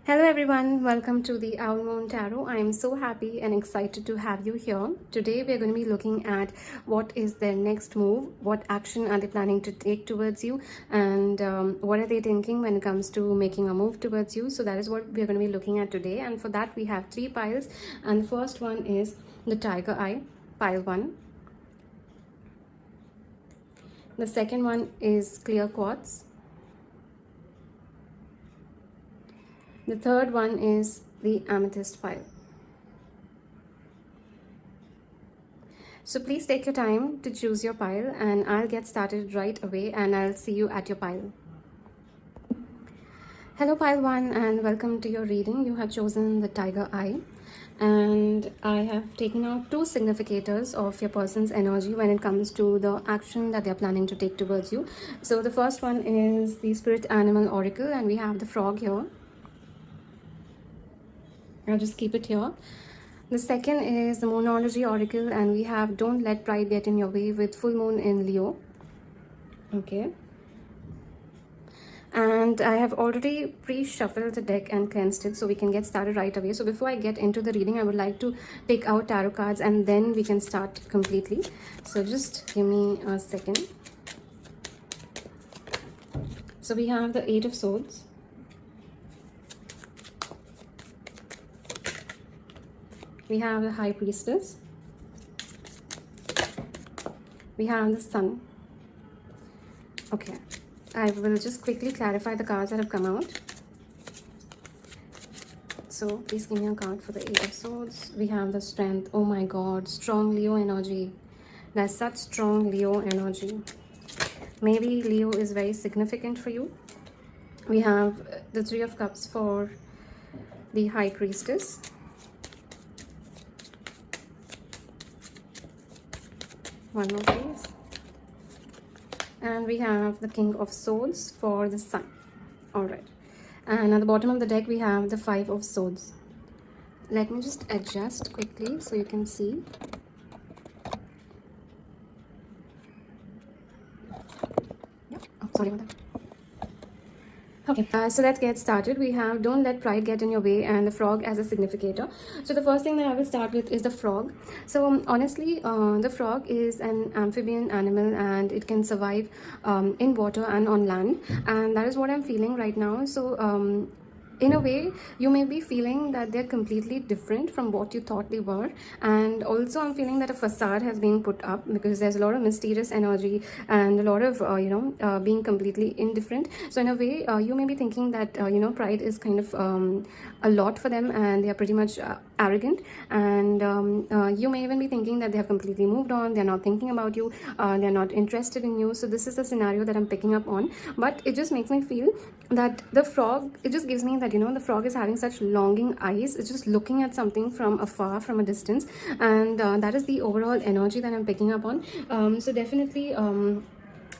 Hello everyone, welcome to the Owl Moon Tarot. I am so happy and excited to have you here. Today we are going to be looking at what is their next move, what action are they planning to take towards you, and what are they thinking when it comes to making a move towards you. So that is what we are going to be looking at today, and for that we have three piles, and the first one is the Tiger Eye, pile 1. The second one is Clear Quartz. The third one is the Amethyst pile. So please take your time to choose your pile, and I'll get started right away and I'll see you at your pile. Hello pile 1, and welcome to your reading. You have chosen the Tiger Eye, and I have taken out two significators of your person's energy when it comes to the action that they're planning to take towards you. So the first one is the Spirit Animal Oracle, and we have the frog here. I'll just keep it here. The second is the Moonology Oracle, and we have Don't Let Pride Get in Your Way with full moon in Leo. Okay. And I have already pre-shuffled the deck and cleansed it, so we can get started right away. So before I get into the reading, I would like to take out tarot cards and then we can start completely. So just give me a second. So we have the Eight of Swords. We have the High Priestess. We have the Sun. Okay, I will just quickly clarify the cards that have come out. So please give me a card for the Eight of Swords. We have the Strength. Oh my God, strong Leo energy. That's such strong Leo energy. Maybe Leo is very significant for you. We have the Three of Cups for the High Priestess. One more please. And we have the King of Swords for the Sun. Alright. And at the bottom of the deck we have the Five of Swords. Let me just adjust quickly so you can see. Yep. Oh, sorry about that. Okay, so let's get started. We have Don't Let Pride Get in Your Way and the Frog as a significator. So the first thing that I will start with is the frog. So honestly, the frog is an amphibian animal and it can survive in water and on land, and that is what I'm feeling right now. So in a way, you may be feeling that they're completely different from what you thought they were, and also I'm feeling that a facade has been put up because there's a lot of mysterious energy and a lot of being completely indifferent. So in a way, you may be thinking that pride is kind of a lot for them and they are pretty much arrogant, and you may even be thinking that they have completely moved on, they're not thinking about you, they're not interested in you. So this is the scenario that I'm picking up on, but it just makes me feel that the frog, it just gives me that the frog is having such longing eyes. It's just looking at something from afar, from a distance, and that is the overall energy that I'm picking up on. So definitely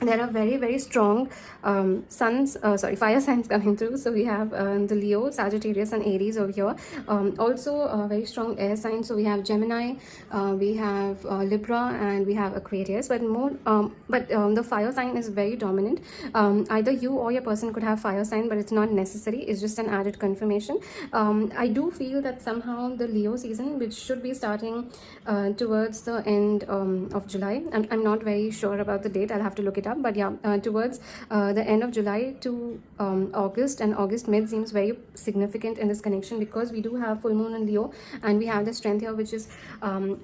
there are very, very strong fire signs coming through. So we have the Leo, Sagittarius and Aries over here. Also very strong air signs. So we have Gemini, we have Libra, and we have Aquarius. But the fire sign is very dominant. Either you or your person could have fire sign, but it's not necessary. It's just an added confirmation. I do feel that somehow the Leo season, which should be starting towards the end of July. I'm not very sure about the date. I'll have to look it up, but yeah, towards the end of July to August, and August mid seems very significant in this connection because we do have full moon in Leo and we have the Strength here, which is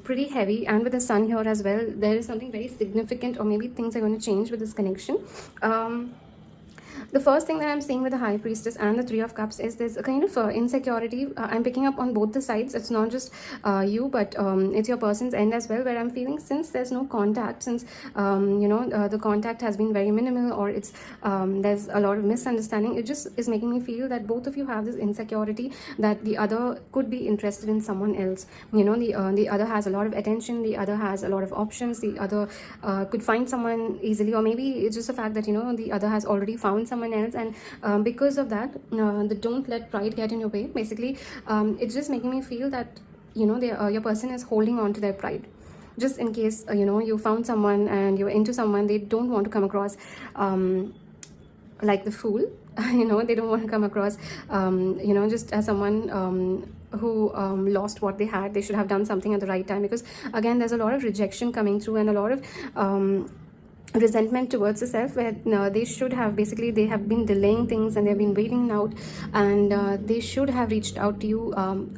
pretty heavy, and with the Sun here as well, there is something very significant, or maybe things are going to change with this connection. The first thing that I'm seeing with the High Priestess and the Three of Cups is there's a kind of insecurity I'm picking up on both the sides. It's not just you, but it's your person's end as well, where I'm feeling since there's no contact, since the contact has been very minimal, or it's there's a lot of misunderstanding, it just is making me feel that both of you have this insecurity that the other could be interested in someone else. The other has a lot of attention, the other has a lot of options, the other could find someone easily, or maybe it's just the fact that the other has already found someone else, and because of that, the Don't Let Pride Get in Your Way, basically it's just making me feel that your person is holding on to their pride, just in case you found someone and you're into someone. They don't want to come across like the fool, they don't want to come across just as someone who lost what they had. They should have done something at the right time, because again there's a lot of rejection coming through and a lot of resentment towards the self, where they should have, basically they have been delaying things and they've been waiting out, and they should have reached out to you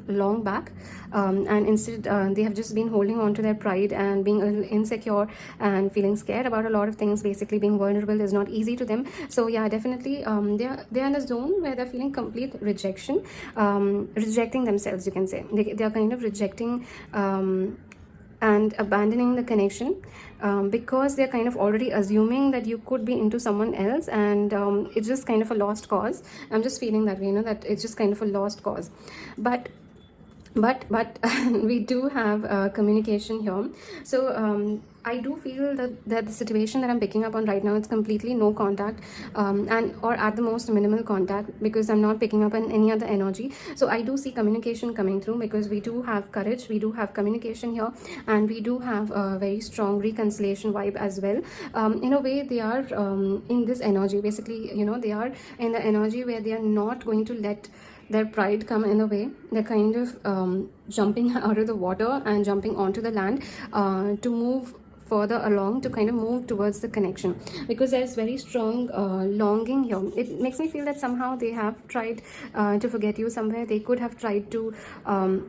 long back, and instead they have just been holding on to their pride and being a little insecure and feeling scared about a lot of things. Basically being vulnerable is not easy to them. So yeah, definitely they're in a zone where they're feeling complete rejection, rejecting themselves, you can say. They're kind of rejecting and abandoning the connection, because they're kind of already assuming that you could be into someone else, and it's just kind of a lost cause. I'm just feeling that way, that it's just kind of a lost cause. But we do have communication here. So I do feel that the situation that I'm picking up on right now, it's completely no contact, and or at the most minimal contact, because I'm not picking up on any other energy. So I do see communication coming through, because we do have courage, we do have communication here, and we do have a very strong reconciliation vibe as well. In a way, they are in this energy, basically, they are in the energy where they are not going to let their pride come in a way. They're kind of jumping out of the water and jumping onto the land to move further along, to kind of move towards the connection, because there's very strong longing here. It makes me feel that somehow they have tried to forget you somewhere. They could have tried to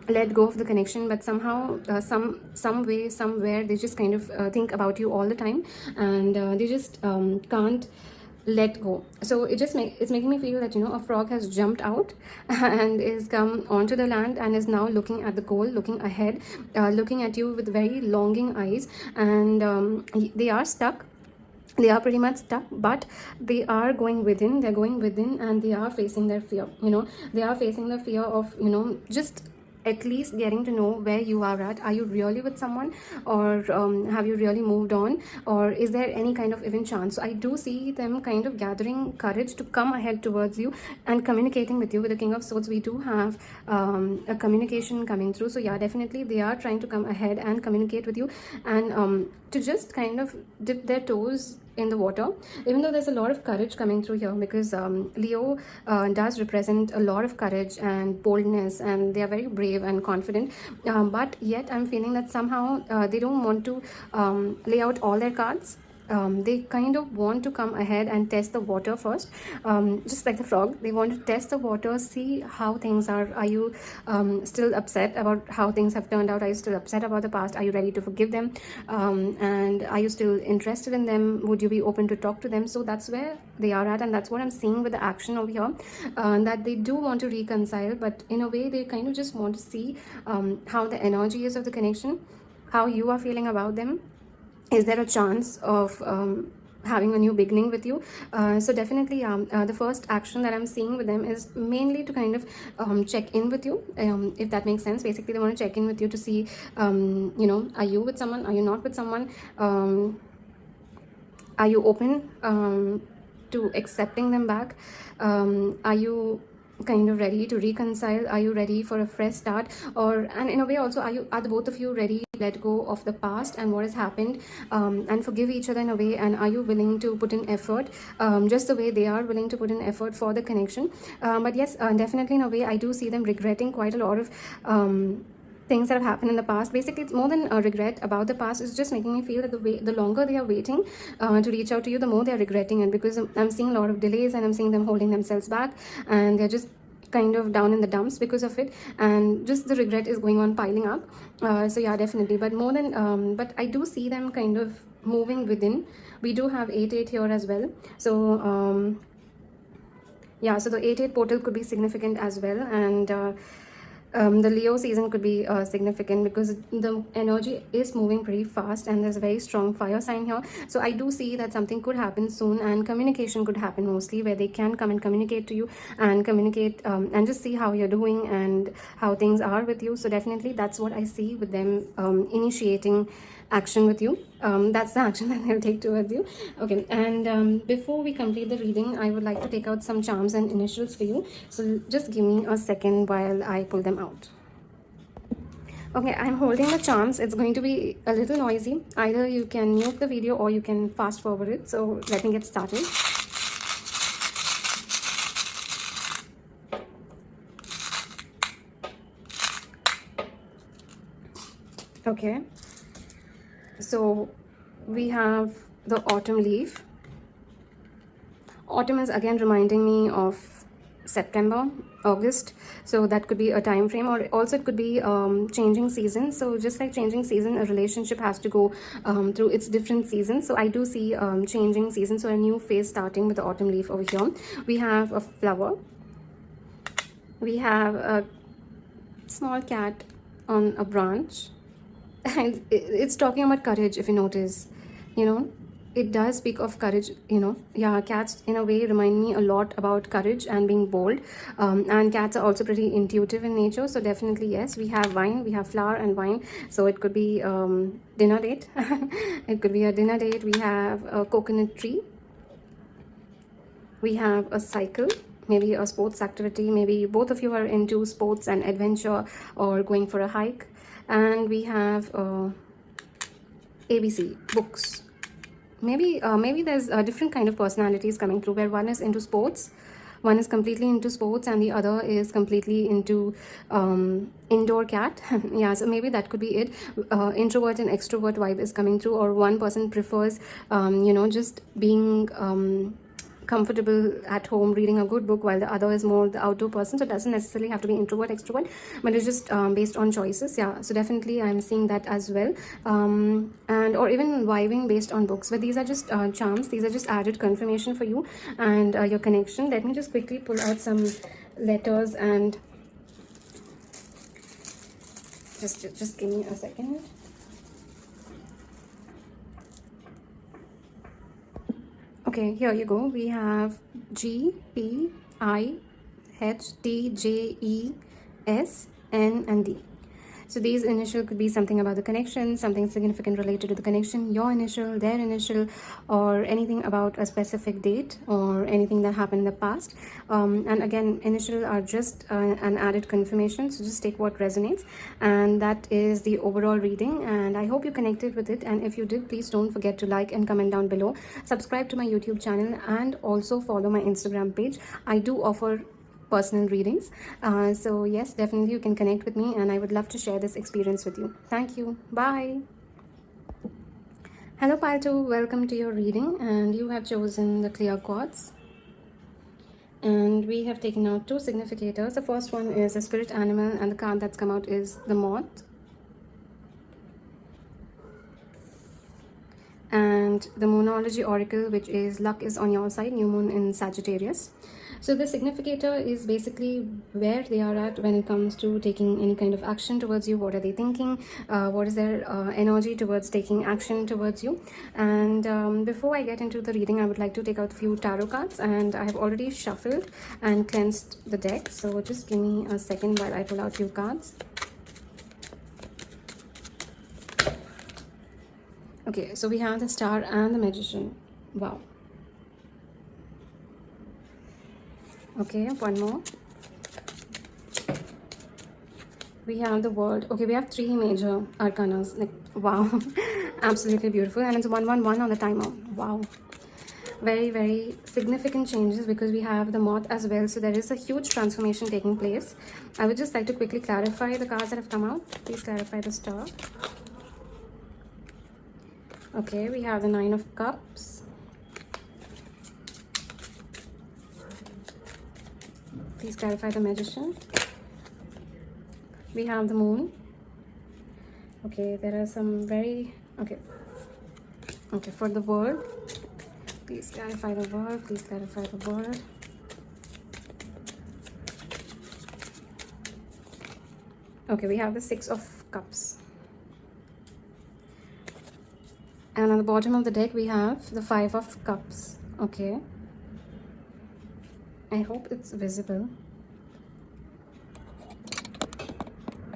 let go of the connection, but somehow some way, somewhere, they just kind of think about you all the time, and they just can't let go. So it's making me feel that a frog has jumped out and is come onto the land and is now looking at the goal, looking ahead, looking at you with very longing eyes, and they are stuck. They are pretty much stuck, but they are going within. They're going within, and they are facing their fear. They are facing the fear of just at least getting to know where you are at. Are you really with someone, or have you really moved on, or is there any kind of even chance? So I do see them kind of gathering courage to come ahead towards you and communicating with you. With the King of Swords, we do have a communication coming through. So yeah, definitely they are trying to come ahead and communicate with you, and to just kind of dip their toes in the water, even though there's a lot of courage coming through here, because Leo does represent a lot of courage and boldness, and they are very brave and confident, but yet I'm feeling that somehow they don't want to lay out all their cards. They kind of want to come ahead and test the water first, just like the frog. They want to test the water, see how things are. Are you still upset about how things have turned out? Are you still upset about the past? Are you ready to forgive them? And are you still interested in them? Would you be open to talk to them? So that's where they are at, and that's what I'm seeing with the action over here, that they do want to reconcile, but in a way they kind of just want to see how the energy is of the connection, how you are feeling about them. Is there a chance of having a new beginning with you? So definitely the first action that I'm seeing with them is mainly to kind of check in with you, if that makes sense. Basically they want to check in with you to see are you with someone, are you not with someone, are you open to accepting them back, are you kind of ready to reconcile, are you ready for a fresh start, and in a way also are the both of you ready to let go of the past and what has happened, and forgive each other in a way, and are you willing to put in effort, just the way they are willing to put in effort for the connection. But yes, definitely in a way I do see them regretting quite a lot of things that have happened in the past. Basically it's more than a regret about the past. It's just making me feel that the longer they are waiting to reach out to you, the more they are regretting it, because I'm seeing a lot of delays, and I'm seeing them holding themselves back, and they're just kind of down in the dumps because of it, and just the regret is going on piling up. So yeah, definitely, but more than but I do see them kind of moving within. We do have 8-8 here as well, so yeah, so the 8-8 portal could be significant as well, and the Leo season could be significant, because the energy is moving pretty fast, and there's a very strong fire sign here. So I do see that something could happen soon, and communication could happen mostly, where they can come and communicate to you and communicate and just see how you're doing and how things are with you. So definitely that's what I see with them initiating action with you. That's the action that they'll take towards you. Okay, and before we complete the reading, I would like to take out some charms and initials for you. So just give me a second while I pull them out. Okay, I'm holding the charms. It's going to be a little noisy. Either you can mute the video or you can fast forward it. So let me get started. Okay, so we have the autumn leaf. Autumn is again reminding me of September, August, so that could be a time frame, or also it could be changing season. So just like changing season, a relationship has to go through its different seasons. So I do see changing season, so a new phase starting with the autumn leaf over here. We have a flower, we have a small cat on a branch, and it's talking about courage. If you notice, you know, it does speak of courage, you know. Yeah, cats in a way remind me a lot about courage and being bold, and cats are also pretty intuitive in nature, so definitely yes. We have wine, we have flower and wine, so it could be dinner date. It could be a dinner date. We have a coconut tree, we have a cycle, maybe a sports activity, maybe both of you are into sports and adventure or going for a hike. And we have ABC, books. Maybe there's a different kind of personalities coming through, where one is into sports, one is completely into sports, and the other is completely into indoor cat. Yeah, so maybe that could be it. Introvert and extrovert vibe is coming through, or one person prefers you know, just being comfortable at home reading a good book, while the other is more the outdoor person. So it doesn't necessarily have to be introvert extrovert, but it's just based on choices. Yeah, so definitely I'm seeing that as well. And or even vibing based on books, but these are just charms, these are just added confirmation for you and your connection. Let me just quickly pull out some letters, and just give me a second. Okay, here you go. We have G, P, I, H, T, J, E, S, N, and D. So these initial could be something about the connection, something significant related to the connection, your initial, their initial, or anything about a specific date or anything that happened in the past. And again, initial are just an added confirmation, so just take what resonates. And that is the overall reading, and I hope you connected with it. And if you did, please don't forget to like and comment down below. Subscribe to my YouTube channel and also follow my Instagram page. I do offer personal readings, so yes, definitely you can connect with me, and I would love to share this experience with you. Thank you. Bye. Hello pile 2, welcome to your reading, and you have chosen the clear quartz, and we have taken out two significators. The first one is a spirit animal, and the card that's come out is the moth, and the moonology oracle, which is luck is on your side, new moon in Sagittarius. So the significator is basically where they are at when it comes to taking any kind of action towards you. What are they thinking? What is their energy towards taking action towards you? And before I get into the reading, I would like to take out a few tarot cards, and I have already shuffled and cleansed the deck. So just give me a second while I pull out a few cards. Okay, so we have the Star and the Magician. Wow. Okay, one more. We have the World. Okay, we have three major arcanas. Like, wow. Absolutely beautiful. And it's 111 on the timer. Wow. Very, very significant changes, because we have the moth as well. So there is a huge transformation taking place. I would just like to quickly clarify the cards that have come out. Please clarify the Star. Okay, we have the Nine of Cups. Please clarify the Magician. We have the Moon. Okay, there are some very... Okay, for the World. Please clarify the World. Please clarify the World. Okay, we have the Six of Cups. And on the bottom of the deck, we have the Five of Cups. Okay. I hope it's visible.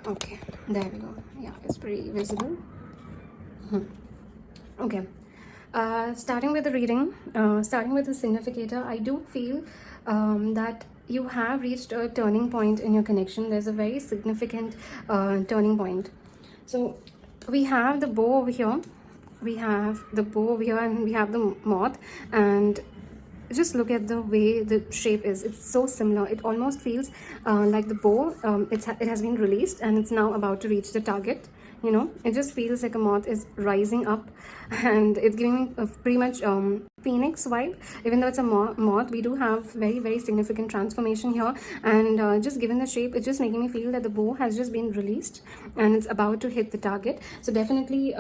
Okay, there we go. Yeah, it's pretty visible. Okay. Starting with the reading, starting with the significator, I do feel that you have reached a turning point in your connection. There's a very significant turning point. So we have the bow over here. We have the bow over here, and we have the moth, and just look at the way the shape is. It's so similar. It almost feels like the bow, it has been released and it's now about to reach the target. you know, it just feels like a moth is rising up, and it's giving me a pretty much phoenix vibe. Even though it's a moth, we do have very, very significant transformation here. And just given the shape, it's just making me feel that the bow has just been released and it's about to hit the target. So definitely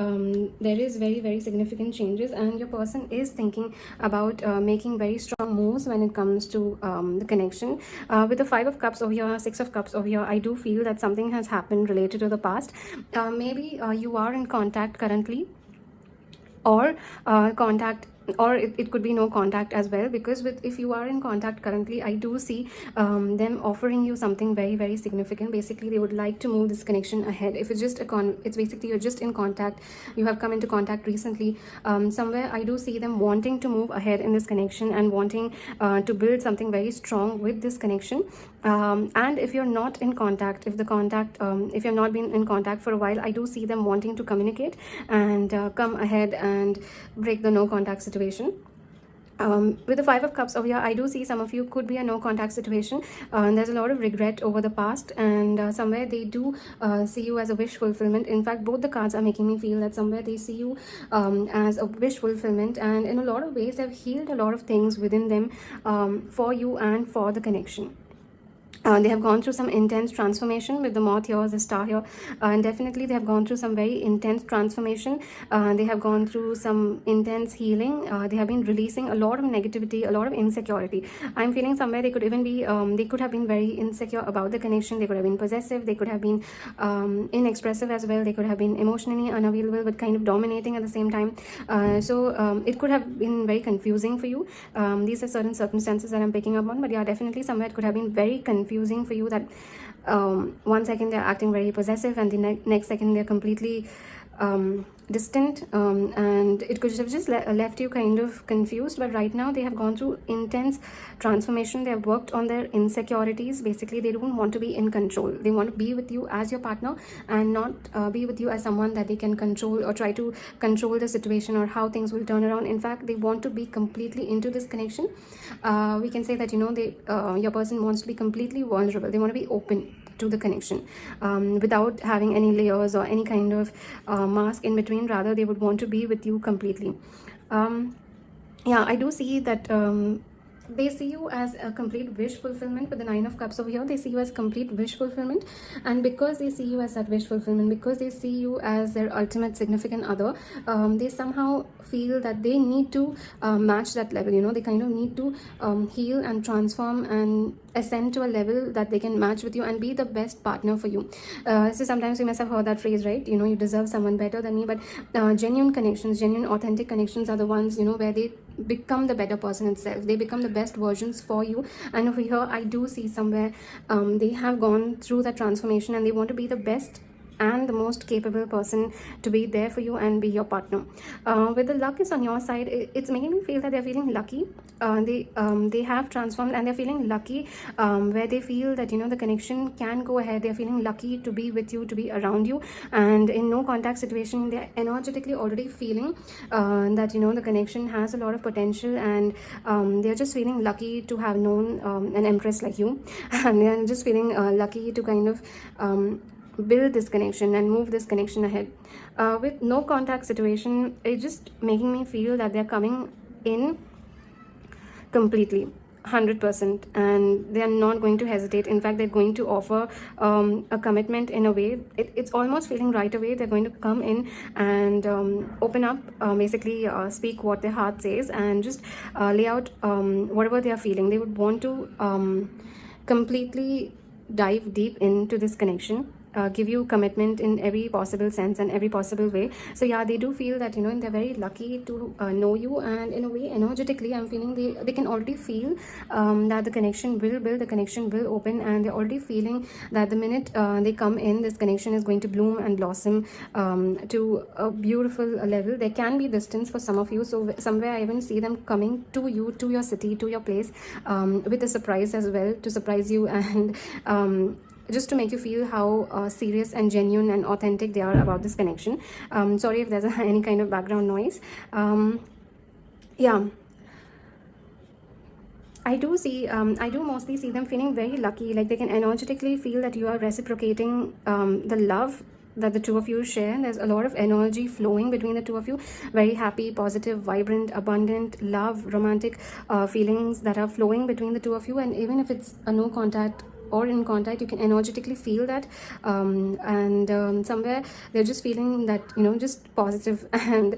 there is very, very significant changes, and your person is thinking about making very strong moves when it comes to the connection. With the 5 of cups over here, 6 of cups over here, I do feel that something has happened related to the past. Maybe you are in contact currently, or contact, or it could be no contact as well, because with, if you are in contact currently, I do see them offering you something very, very significant. Basically they would like to move this connection ahead. If it's just a it's basically you're just in contact, you have come into contact recently, somewhere I do see them wanting to move ahead in this connection and wanting to build something very strong with this connection. And if you're not in contact, if the contact if you've not been in contact for a while, I do see them wanting to communicate and come ahead and break the no contact situation. With the 5 of cups over here, I do see some of you could be a no contact situation. There's a lot of regret over the past, and somewhere they do see you as a wish fulfillment. In fact, both the cards are making me feel that somewhere they see you as a wish fulfillment, and in a lot of ways they've healed a lot of things within them for you and for the connection. They have gone through some intense transformation with the moth here, the star here, and definitely they have gone through some very intense transformation. They have gone through some intense healing. They have been releasing a lot of negativity, a lot of insecurity. I'm feeling somewhere they could even be, they could have been very insecure about the connection. They could have been possessive. They could have been inexpressive as well. They could have been emotionally unavailable but kind of dominating at the same time. So it could have been very confusing for you. These are certain circumstances that I'm picking up on, but yeah, definitely somewhere it could have been very confusing for you, that one second they're acting very possessive and the next second they're completely distant, and it could have just left you kind of confused. But right now they have gone through intense transformation. They have worked on their insecurities. Basically they don't want to be in control. They want to be with you as your partner and not be with you as someone that they can control or try to control the situation or how things will turn around. In fact, they want to be completely into this connection. We can say that, you know, they your person wants to be completely vulnerable. They want to be open to the connection without having any layers or any kind of mask in between. Rather, they would want to be with you completely. Yeah, I do see that they see you as a complete wish fulfillment. With the 9 of cups over here, they see you as complete wish fulfillment, and because they see you as that wish fulfillment, because they see you as their ultimate significant other, they somehow feel that they need to match that level. You know, they kind of need to heal and transform and ascend to a level that they can match with you and be the best partner for you. So sometimes you must have heard that phrase, right? You know, you deserve someone better than me. But genuine connections, genuine authentic connections are the ones, you know, where they become the better person itself. They become the best versions for you. And over here I do see somewhere they have gone through that transformation and they want to be the best and the most capable person to be there for you and be your partner. With the luck is on your side, it's making me feel that they're feeling lucky. They have transformed and they're feeling lucky, where they feel that, you know, the connection can go ahead. They're feeling lucky to be with you, to be around you, and in no contact situation they're energetically already feeling that, you know, the connection has a lot of potential, and they're just feeling lucky to have known an empress like you and they're just feeling lucky to kind of build this connection and move this connection ahead. With no contact situation, it's just making me feel that they're coming in completely 100%, and they are not going to hesitate. In fact, they're going to offer a commitment in a way. It's almost feeling right away they're going to come in and open up, basically speak what their heart says, and just lay out whatever they are feeling. They would want to completely dive deep into this connection, give you commitment in every possible sense and every possible way. So yeah, they do feel that, you know, they're very lucky to know you, and in a way energetically I'm feeling they can already feel that the connection will build, the connection will open, and they're already feeling that the minute they come in, this connection is going to bloom and blossom to a beautiful level. There can be distance for some of you, so somewhere I even see them coming to you, to your city, to your place, with a surprise as well, to surprise you and just to make you feel how serious and genuine and authentic they are about this connection. Sorry if there's any kind of background noise. Yeah, I do see, I do mostly see them feeling very lucky, like they can energetically feel that you are reciprocating the love that the two of you share. There's a lot of energy flowing between the two of you. Very happy, positive, vibrant, abundant, love, romantic feelings that are flowing between the two of you. And even if it's a no contact or in contact, you can energetically feel that, somewhere they're just feeling that, you know, just positive and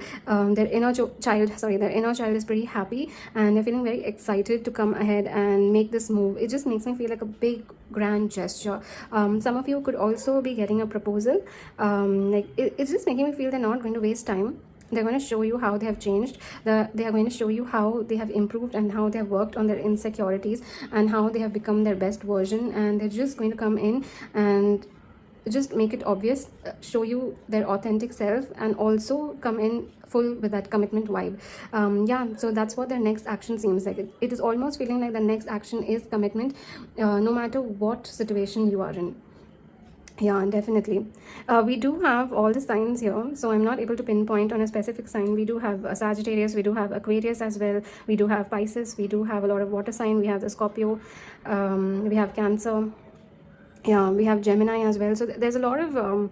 their inner child is pretty happy, and they're feeling very excited to come ahead and make this move. It just makes me feel like a big grand gesture. Some of you could also be getting a proposal. It's just making me feel they're not going to waste time. They're going to show you how they have changed. They are going to show you how they have improved and how they have worked on their insecurities and how they have become their best version. And they're just going to come in and just make it obvious, show you their authentic self, and also come in full with that commitment vibe. So that's what their next action seems like. It is almost feeling like the next action is commitment, no matter what situation you are in. Yeah, definitely. We do have all the signs here, so I'm not able to pinpoint on a specific sign. We do have Sagittarius, we do have Aquarius as well, we do have Pisces, we do have a lot of water sign, we have the Scorpio, we have Cancer, yeah, we have Gemini as well. So there's a lot of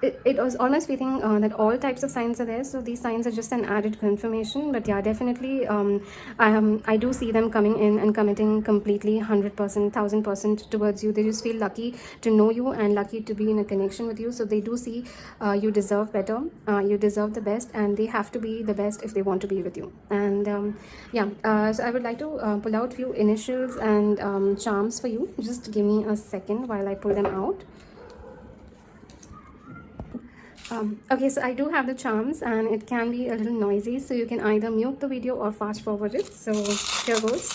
it was almost feeling that all types of signs are there. So these signs are just an added confirmation. But yeah, definitely I do see them coming in and committing completely 100%, 1000% towards you. They just feel lucky to know you and lucky to be in a connection with you. So they do see you deserve better, you deserve the best, and they have to be the best if they want to be with you. And so I would like to pull out few initials and charms for you. Just give me a second while I pull them out. Okay, so I do have the charms, and it can be a little noisy, so you can either mute the video or fast forward it. So here goes.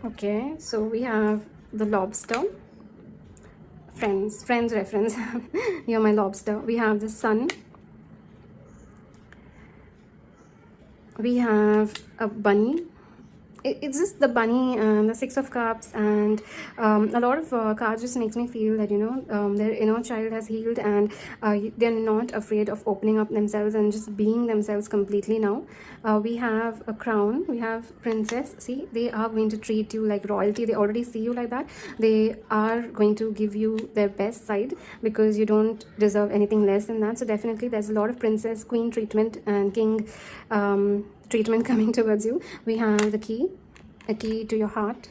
Okay, so we have the lobster. Friends reference. You're my lobster. We have the sun. We have a bunny. It's just the bunny and the Six of Cups, and a lot of cards just makes me feel that, you know, their inner child has healed, and they're not afraid of opening up themselves and just being themselves completely now. We have a crown, we have princess. See, they are going to treat you like royalty. They already see you like that. They are going to give you their best side because you don't deserve anything less than that. So definitely there's a lot of princess, queen treatment and king treatment coming towards you. We have the key, a key to your heart.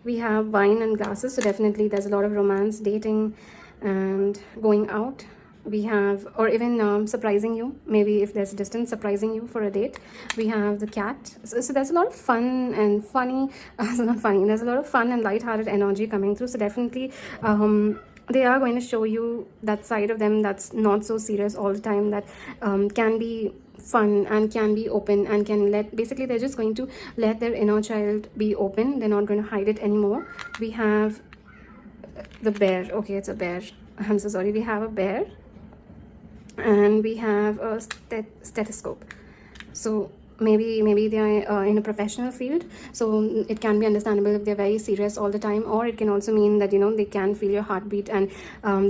We have wine and glasses, so definitely there's a lot of romance, dating and going out. We have, or even surprising you, maybe if there's distance, surprising you for a date. We have the cat. So there's a lot of fun and funny, not funny, there's a lot of fun and light-hearted energy coming through. So definitely they are going to show you that side of them that's not so serious all the time, that can be fun and can be open and can let, basically they're just going to let their inner child be open. They're not going to hide it anymore. We have the bear. Okay, it's a bear. I'm so sorry. We have a bear, and we have a stethoscope. So maybe they are in a professional field, so it can be understandable if they're very serious all the time, or it can also mean that, you know, they can feel your heartbeat, and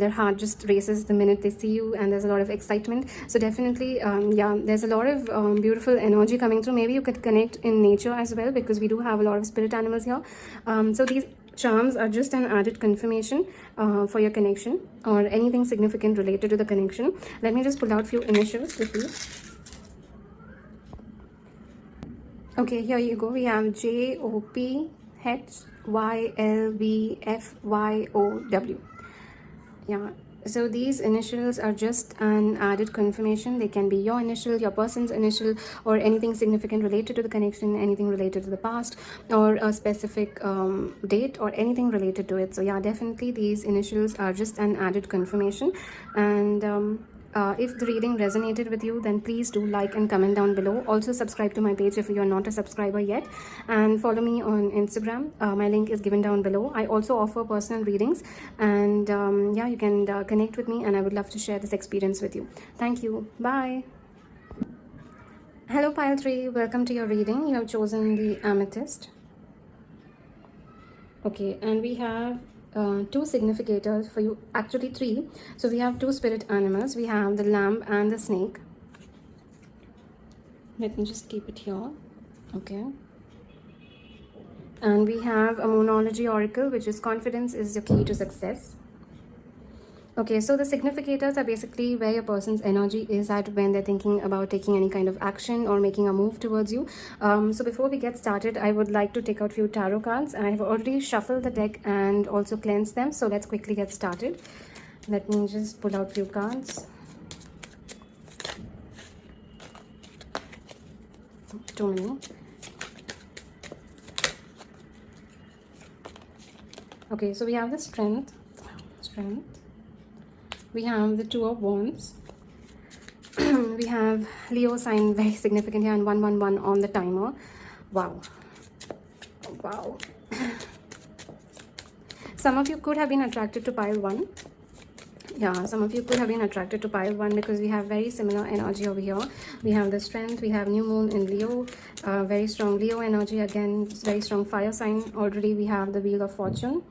their heart just races the minute they see you, and there's a lot of excitement. So definitely there's a lot of beautiful energy coming through. Maybe you could connect in nature as well, because we do have a lot of spirit animals here. So these charms are just an added confirmation for your connection or anything significant related to the connection. Let me just pull out few initials with you. Okay, here you go. We have JOPHYLBFYOW. Yeah, so these initials are just an added confirmation. They can be your initial, your person's initial, or anything significant related to the connection, anything related to the past, or a specific date, or anything related to it. So yeah, definitely these initials are just an added confirmation. And if the reading resonated with you, then please do like and comment down below. Also subscribe to my page if you're not a subscriber yet, and follow me on Instagram. My link is given down below. I also offer personal readings, and yeah, you can connect with me, and I would love to share this experience with you. Thank you. Bye. Hello pile 3, welcome to your reading. You have chosen the amethyst. Okay, and we have 2 significators for you, actually 3. So we have 2 spirit animals. We have the lamb and the snake. Let me just keep it here. Okay, And we have a Moonology Oracle, which is confidence is the key to success. Okay, so the significators are basically where your person's energy is at when they're thinking about taking any kind of action or making a move towards you. So before we get started, I would like to take out few tarot cards. I have already shuffled the deck and also cleansed them. So let's quickly get started. Let me just pull out few cards. Too many. Okay, so we have the strength. We have the Two of Wands. We have Leo sign, very significant here, and 111 on the timer. Wow. Wow. Some of you could have been attracted to pile 1. Yeah, some of you could have been attracted to pile 1 because we have very similar energy over here. We have the strength, we have new moon in Leo, very strong Leo energy, again, very strong fire sign. Already we have the Wheel of Fortune.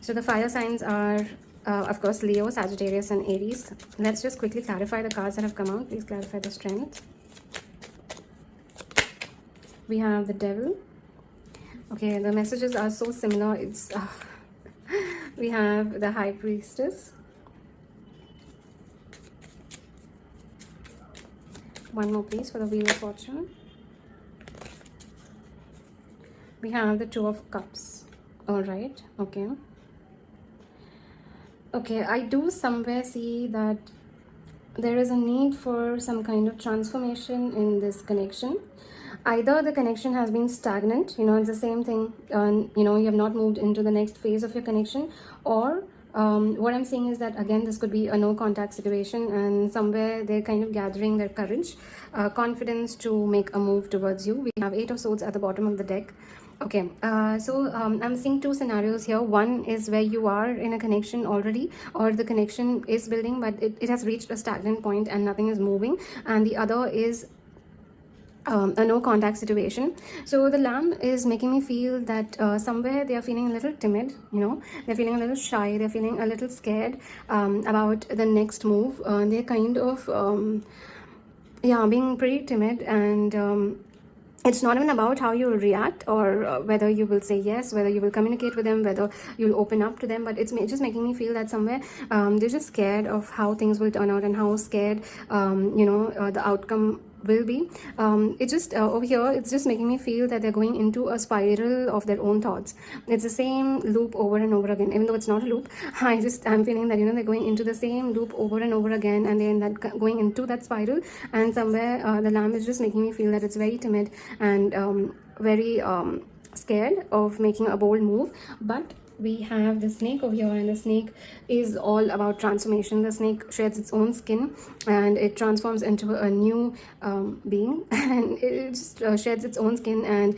So the fire signs are, of course, Leo, Sagittarius, and Aries. Let's just quickly clarify the cards that have come out. Please clarify the strength. We have the Devil. Okay, the messages are so similar. It's we have the High Priestess. One more, please, for the Wheel of Fortune. We have the Two of Cups. All right. Okay. Okay, I do somewhere see that there is a need for some kind of transformation in this connection. Either the connection has been stagnant, it's the same thing, you have not moved into the next phase of your connection, or what I'm seeing is that, again, this could be a no contact situation, and somewhere they're kind of gathering their courage, confidence to make a move towards you. We have 8 of Swords at the bottom of the deck. Okay, so I'm seeing 2 scenarios here. One is where you are in a connection already, or the connection is building, but it has reached a stagnant point and nothing is moving. And the other is a no contact situation. So the Lamb is making me feel that somewhere they are feeling a little timid, they're feeling a little shy, they're feeling a little scared about the next move. They're kind of being pretty timid, and it's not even about how you will react, or whether you will say yes, whether you will communicate with them, whether you'll open up to them, but it's just making me feel that somewhere they're just scared of how things will turn out and how scared the outcome will be. It just over here, it's just making me feel that they're going into a spiral of their own thoughts. It's the same loop over and over again, even though it's not a loop. I'm feeling that they're going into the same loop over and over again, and then that going into that spiral. And somewhere the Lamb is just making me feel that it's very timid and very scared of making a bold move. But we have the Snake over here, and the Snake is all about transformation. The Snake sheds its own skin and it transforms into a new being, and it just sheds its own skin, and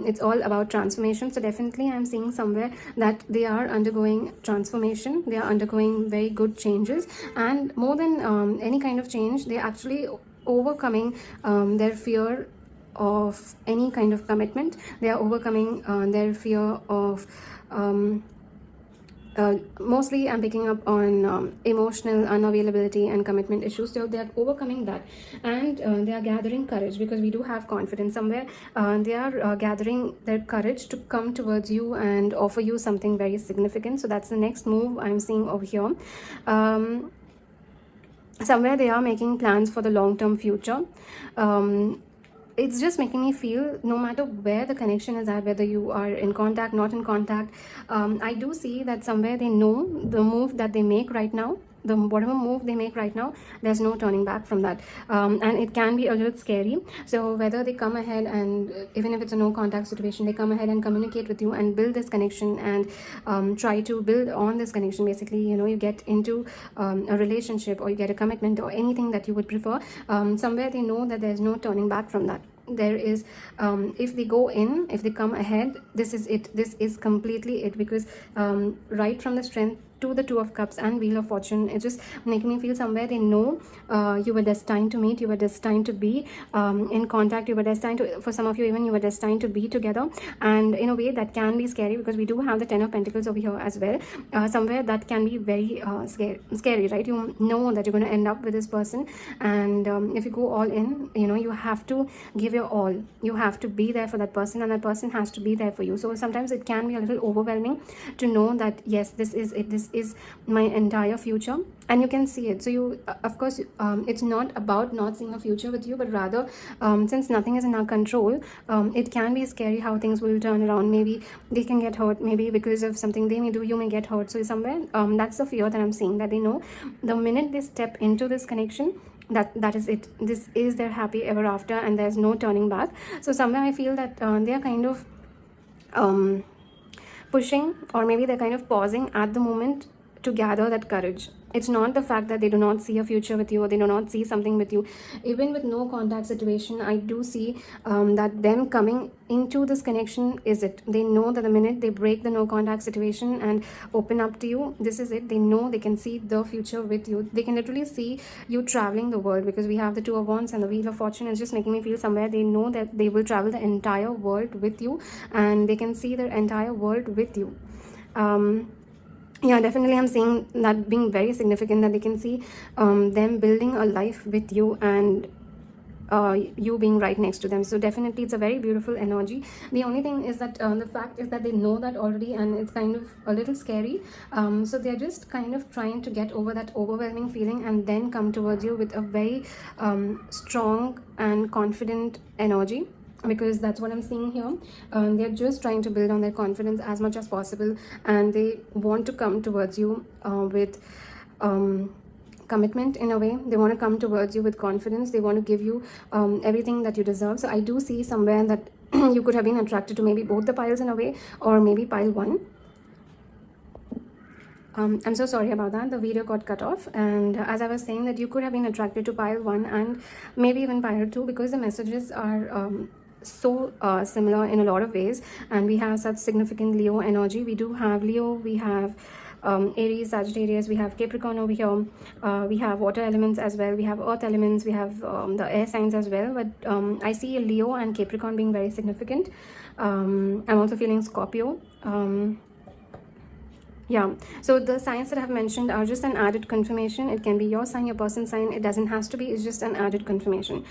it's all about transformation. So definitely I'm seeing somewhere that they are undergoing transformation. They are undergoing very good changes, and more than any kind of change, they're actually overcoming their fear of any kind of commitment. They are overcoming their fear of mostly I'm picking up on emotional unavailability and commitment issues. So they are overcoming that, and they are gathering courage, because we do have confidence somewhere. They are gathering their courage to come towards you and offer you something very significant. So that's the next move I'm seeing over here. Somewhere they are making plans for the long-term future. It's just making me feel, no matter where the connection is at, whether you are in contact, not in contact, I do see that somewhere they know the move that they make right now, whatever move they make right now, there's no turning back from that, and it can be a little scary. So whether they come ahead and, even if it's a no contact situation, they come ahead and communicate with you and build this connection and try to build on this connection. Basically, you get into a relationship, or you get a commitment, or anything that you would prefer. Somewhere they know that there's no turning back from that. There is if they go in, if they come ahead, this is it. This is completely it, because right from the strength to the Two of Cups and Wheel of Fortune. It's just making me feel somewhere they know you were destined to meet, you were destined to be in contact, you were destined to, for some of you even, you were destined to be together. And in a way that can be scary, because we do have the Ten of Pentacles over here as well. Somewhere that can be very scary, right? You know that you're going to end up with this person, and if you go all in, you know, you have to give your all. You have to be there for that person, and that person has to be there for you. So sometimes it can be a little overwhelming to know that yes, this is it, this is my entire future, and you can see it. So you of course it's not about not seeing a future with you, but rather since nothing is in our control, it can be scary how things will turn around. Maybe they can get hurt, maybe because of something they may do, you may get hurt. So somewhere that's the fear that I'm seeing, that they know the minute they step into this connection, that is it, this is their happy ever after, and there's no turning back. So somewhere I feel that they are kind of pushing, or maybe they're kind of pausing at the moment to gather that courage. It's not the fact that they do not see a future with you, or they do not see something with you. Even with no contact situation, I do see that them coming into this connection is it. They know that the minute they break the no contact situation and open up to you, this is it. They know they can see the future with you. They can literally see you traveling the world, because we have the Two of Wands and the Wheel of Fortune. It's just making me feel somewhere they know that they will travel the entire world with you, and they can see their entire world with you. Yeah, definitely I'm seeing that being very significant, that they can see them building a life with you, and you being right next to them. So definitely it's a very beautiful energy. The only thing is that the fact is that they know that already, and it's kind of a little scary. So they're just kind of trying to get over that overwhelming feeling and then come towards you with a very strong and confident energy, because that's what I'm seeing here. They're just trying to build on their confidence as much as possible, and they want to come towards you with commitment. In a way, they want to come towards you with confidence. They want to give you everything that you deserve. So I do see somewhere that you could have been attracted to maybe both the piles in a way, or maybe pile one. I'm so sorry about that, the video got cut off. And as I was saying, that you could have been attracted to pile one and maybe even pile two, because the messages are so similar in a lot of ways. And we have such significant Leo energy. We do have Leo, we have Aries, Sagittarius, we have Capricorn over here, we have water elements as well, we have earth elements, we have the air signs as well. But I see Leo and Capricorn being very significant. I'm also feeling Scorpio. Yeah, so the signs that I have mentioned are just an added confirmation. It can be your sign, your person's sign. It doesn't has to be. It's just an added confirmation.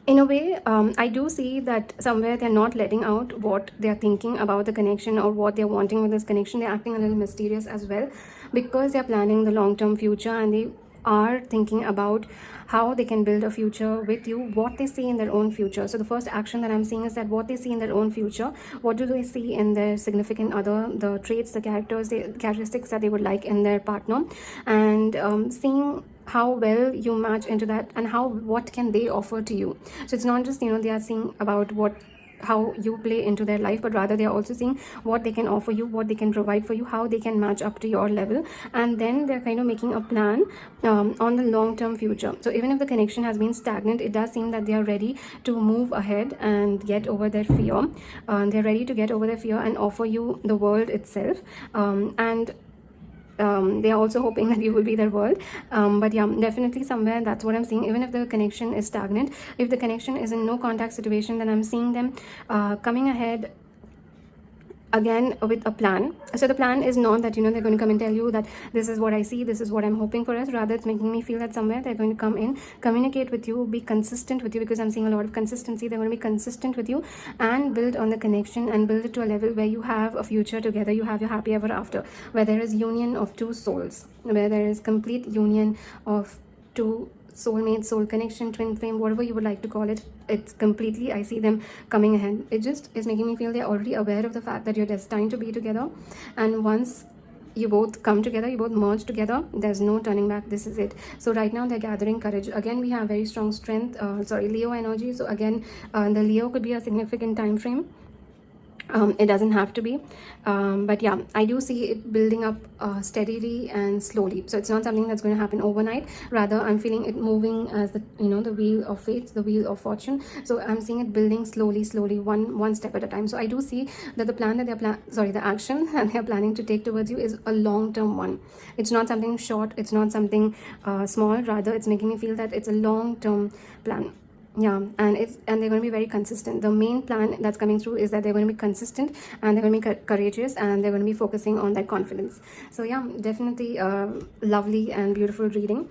In a way, I do see that somewhere they're not letting out what they're thinking about the connection, or what they're wanting with this connection. They're acting a little mysterious as well, because they're planning the long-term future, and they are thinking about how they can build a future with you, what they see in their own future. So the first action that I'm seeing is that what they see in their own future, what do they see in their significant other, the traits, the characters, the characteristics that they would like in their partner, and seeing how well you match into that, and what can they offer to you. So it's not just, you know, they are seeing about how you play into their life, but rather they are also seeing what they can offer you, what they can provide for you, how they can match up to your level. And then they're kind of making a plan on the long-term future. So even if the connection has been stagnant, it does seem that they are ready to move ahead and get over their fear. They're ready to get over their fear and offer you the world itself. And they are also hoping that you will be their world. But yeah, definitely somewhere that's what I'm seeing. Even if the connection is stagnant, if the connection is in no contact situation, then I'm seeing them coming ahead again with a plan. So the plan is not that, you know, they're going to come and tell you that this is what I see, this is what I'm hoping for us. Rather, it's making me feel that somewhere they're going to come in, communicate with you, be consistent with you, because I'm seeing a lot of consistency. They're going to be consistent with you and build on the connection and build it to a level where you have a future together, you have your happy ever after, where there is union of two souls, where there is complete union of two soulmate, soul connection, twin flame, whatever you would like to call it. It's completely, I see them coming ahead. It just is making me feel they're already aware of the fact that you're destined to be together, and once you both come together, you both merge together, there's no turning back. This is it. So right now they're gathering courage. Again, we have very strong strength, Leo energy. So again, the Leo could be a significant time frame. It doesn't have to be, but yeah, I do see it building up steadily and slowly. So it's not something that's going to happen overnight. Rather, I'm feeling it moving as the, you know, the wheel of fate, the wheel of fortune. So I'm seeing it building slowly, one step at a time. So I do see that the plan that the action that they're planning to take towards you is a long-term one. It's not something short. It's not something small. Rather, it's making me feel that it's a long-term plan. Yeah, and they're going to be very consistent. The main plan that's coming through is that they're going to be consistent, and they're going to be courageous, and they're going to be focusing on that confidence. So yeah, definitely lovely and beautiful reading.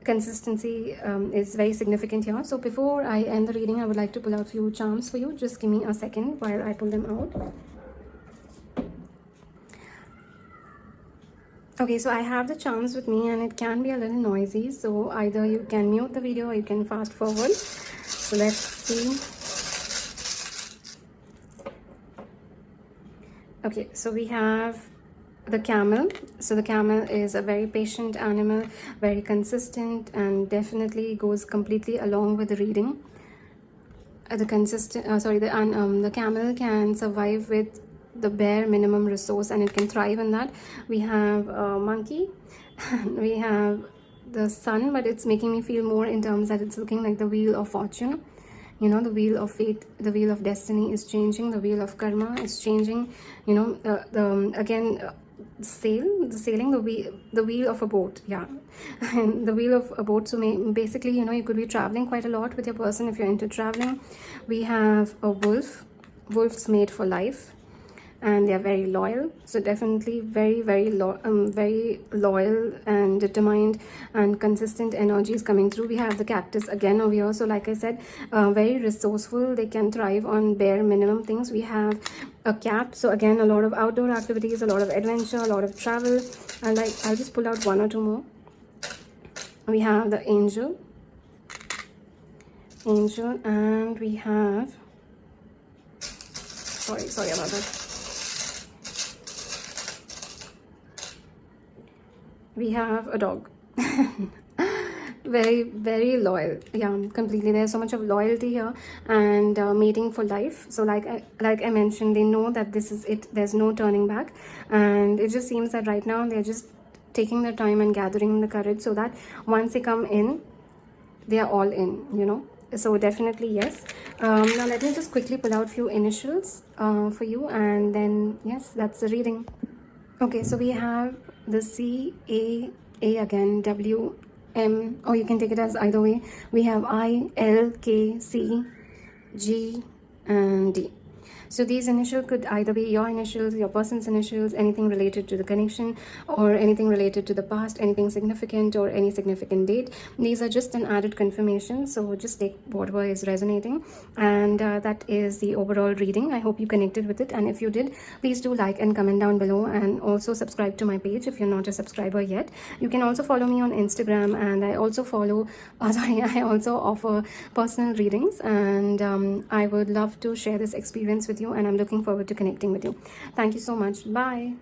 Consistency is very significant here. So before I end the reading, I would like to pull out a few charms for you. Just give me a second while I pull them out. Okay, so I have the charms with me, and it can be a little noisy, so either you can mute the video or you can fast forward. So let's see. Okay, so we have the camel. So the camel is a very patient animal, very consistent, and definitely goes completely along with the reading. The camel can survive with the bare minimum resource, and it can thrive in that. We have a monkey, we have the sun, but it's making me feel more in terms that it's looking like the wheel of fortune. You know, the wheel of fate, the wheel of destiny is changing, the wheel of karma is changing. You know, sailing, the wheel of a boat. Yeah, and the wheel of a boat. So basically, you know, you could be traveling quite a lot with your person if you're into traveling. We have a wolves made for life, and they are very loyal. So definitely very loyal and determined and consistent energy is coming through. We have the cactus again over here. So like I said, very resourceful. They can thrive on bare minimum things. We have a cat. So again, a lot of outdoor activities, a lot of adventure, a lot of travel. I'll just pull out one or two more. We have the angel, and we have, sorry about that. We have a dog. Very loyal. Yeah, completely. There's so much of loyalty here, and mating for life. So like I mentioned, they know that this is it. There's no turning back, and it just seems that right now they're just taking their time and gathering the courage, so that once they come in, they are all in, you know. So definitely yes. Now let me just quickly pull out few initials for you, and then yes, that's the reading. Okay, so we have the C-A again, W-M, or you can take it as either way. We have I, L, K, C, G, and D. So these initials could either be your initials, your person's initials, anything related to the connection, or anything related to the past, anything significant, or any significant date. These are just an added confirmation, so just take whatever is resonating. And that is the overall reading. I hope you connected with it, and if you did, please do like and comment down below, and also subscribe to my page if you're not a subscriber yet. You can also follow me on Instagram, and I also I also offer personal readings, and I would love to share this experience with you, and I'm looking forward to connecting with you. Thank you so much. Bye.